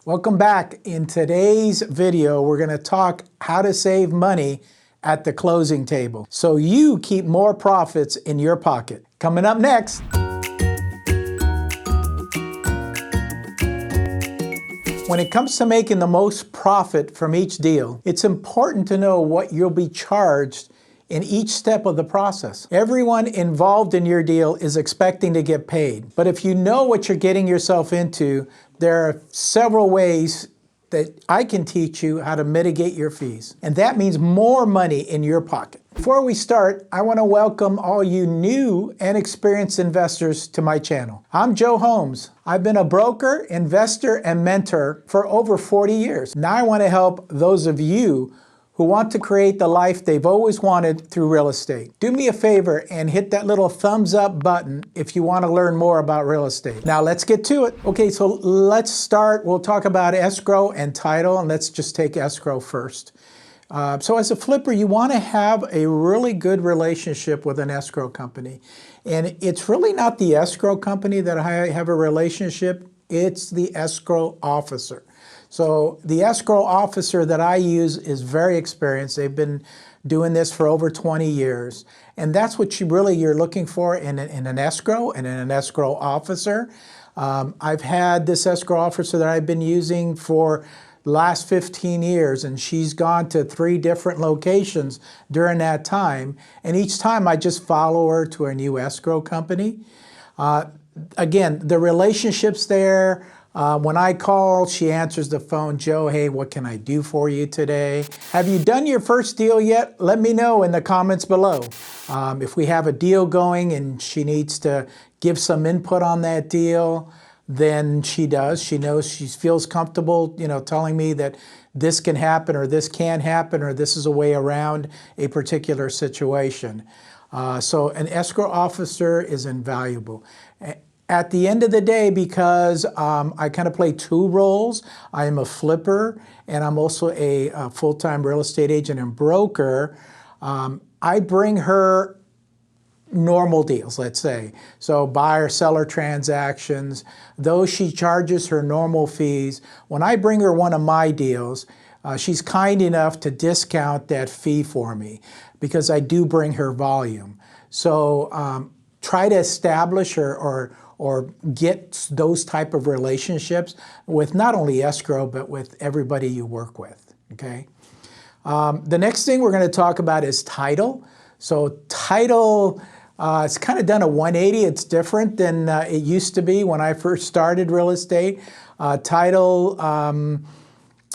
Welcome back. In today's video, we're going to talk how to save money at the closing table so you keep more profits in your pocket. Coming up next. When it comes to making the most profit from each deal, it's important to know what you'll be charged in each step of the process. Everyone involved in your deal is expecting to get paid. But if you know what you're getting yourself into, there are several ways that I can teach you how to mitigate your fees. And that means more money in your pocket. Before we start, I want to welcome all you new and experienced investors to my channel. I'm Joe Holmes. I've been a broker, investor, and mentor for over 40 years. Now I want to help those of you who want to create the life they've always wanted through real estate. Do me a favor and hit that little thumbs up button if you want to learn more about real estate. Now let's get to it. Okay, so let's start. We'll talk about escrow and title, and let's just take escrow first. So as a flipper, you want to have a really good relationship with an escrow company. And it's really not the escrow company that I have a relationship, it's the escrow officer. So the escrow officer that I use is very experienced. They've been doing this for over 20 years. And that's what you're looking for in an escrow and in an escrow officer. I've had this escrow officer that I've been using for the last 15 years, and she's gone to 3 different locations during that time. And each time I just follow her to a new escrow company. Again, the relationship's there. When I call, she answers the phone. Joe, hey, what can I do for you today? Have you done your first deal yet? Let me know in the comments below. If we have a deal going and she needs to give some input on that deal, then she does. She knows, she feels comfortable, telling me that this can happen or this can happen or this is a way around a particular situation. So an escrow officer is invaluable. At the end of the day, because I kind of play 2 roles, I am a flipper and I'm also a full-time real estate agent and broker, I bring her normal deals, let's say. So buyer-seller transactions, those she charges her normal fees. When I bring her one of my deals, she's kind enough to discount that fee for me because I do bring her volume. So try to establish or get those type of relationships with not only escrow, but with everybody you work with, okay? The next thing we're gonna talk about is title. So title, it's kind of done a 180. It's different than it used to be when I first started real estate. Title,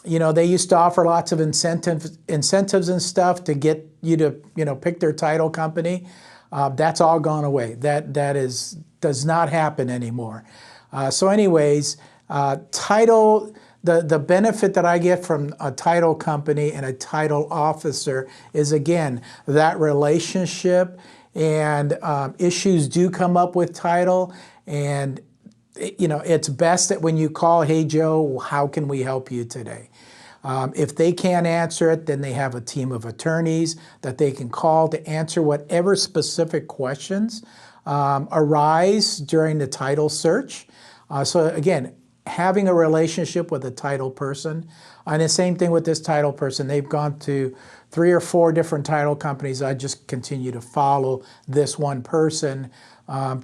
they used to offer lots of incentives and stuff to get you to, pick their title company. That's all gone away. That does not happen anymore. So anyways, title, the benefit that I get from a title company and a title officer is, again, that relationship, and issues do come up with title, and it's best that when you call, hey Joe, how can we help you today? If they can't answer it, then they have a team of attorneys that they can call to answer whatever specific questions arise during the title search. So again, having a relationship with a title person, and the same thing with this title person. They've gone to 3 or 4 different title companies. I just continue to follow this one person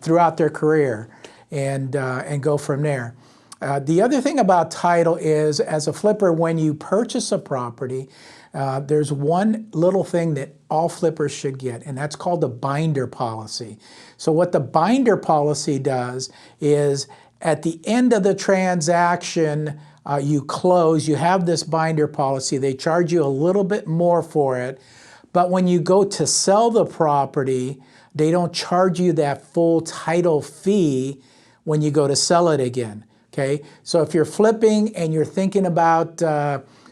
throughout their career and go from there. The other thing about title is, as a flipper, when you purchase a property, there's one little thing that all flippers should get, and that's called a binder policy. So what the binder policy does is, at the end of the transaction, you close, you have this binder policy. They charge you a little bit more for it, but when you go to sell the property, they don't charge you that full title fee when you go to sell it again. Okay, so if you're flipping and you're thinking about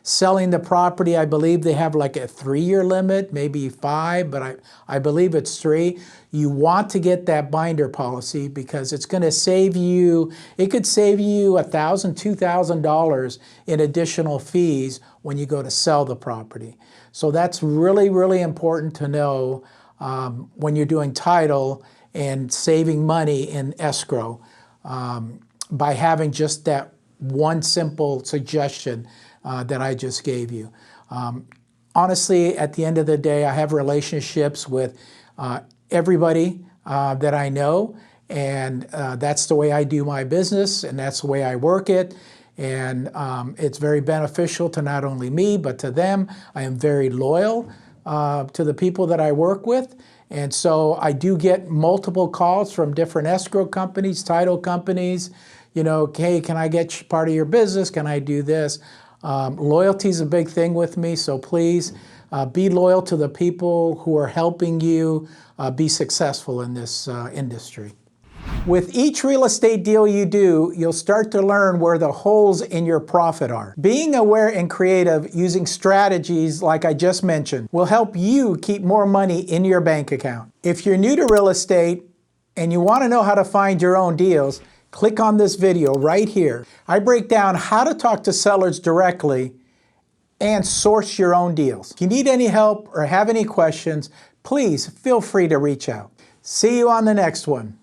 selling the property, I believe they have like a 3-year limit, maybe 5, but I believe it's 3. You want to get that binder policy because it's going to save you, it could save you $1,000, $2,000 in additional fees when you go to sell the property. So that's really, really important to know when you're doing title and saving money in escrow. By having just that one simple suggestion that I just gave you. Honestly, at the end of the day, I have relationships with everybody that I know, and that's the way I do my business, and that's the way I work it. And it's very beneficial to not only me, but to them. I am very loyal to the people that I work with. And so I do get multiple calls from different escrow companies, title companies, you know, hey, can I get part of your business? Can I do this? Loyalty is a big thing with me, so please be loyal to the people who are helping you be successful in this industry. With each real estate deal you do, you'll start to learn where the holes in your profit are. Being aware and creative using strategies like I just mentioned will help you keep more money in your bank account. If you're new to real estate and you want to know how to find your own deals, click on this video right here. I break down how to talk to sellers directly and source your own deals. If you need any help or have any questions, please feel free to reach out. See you on the next one.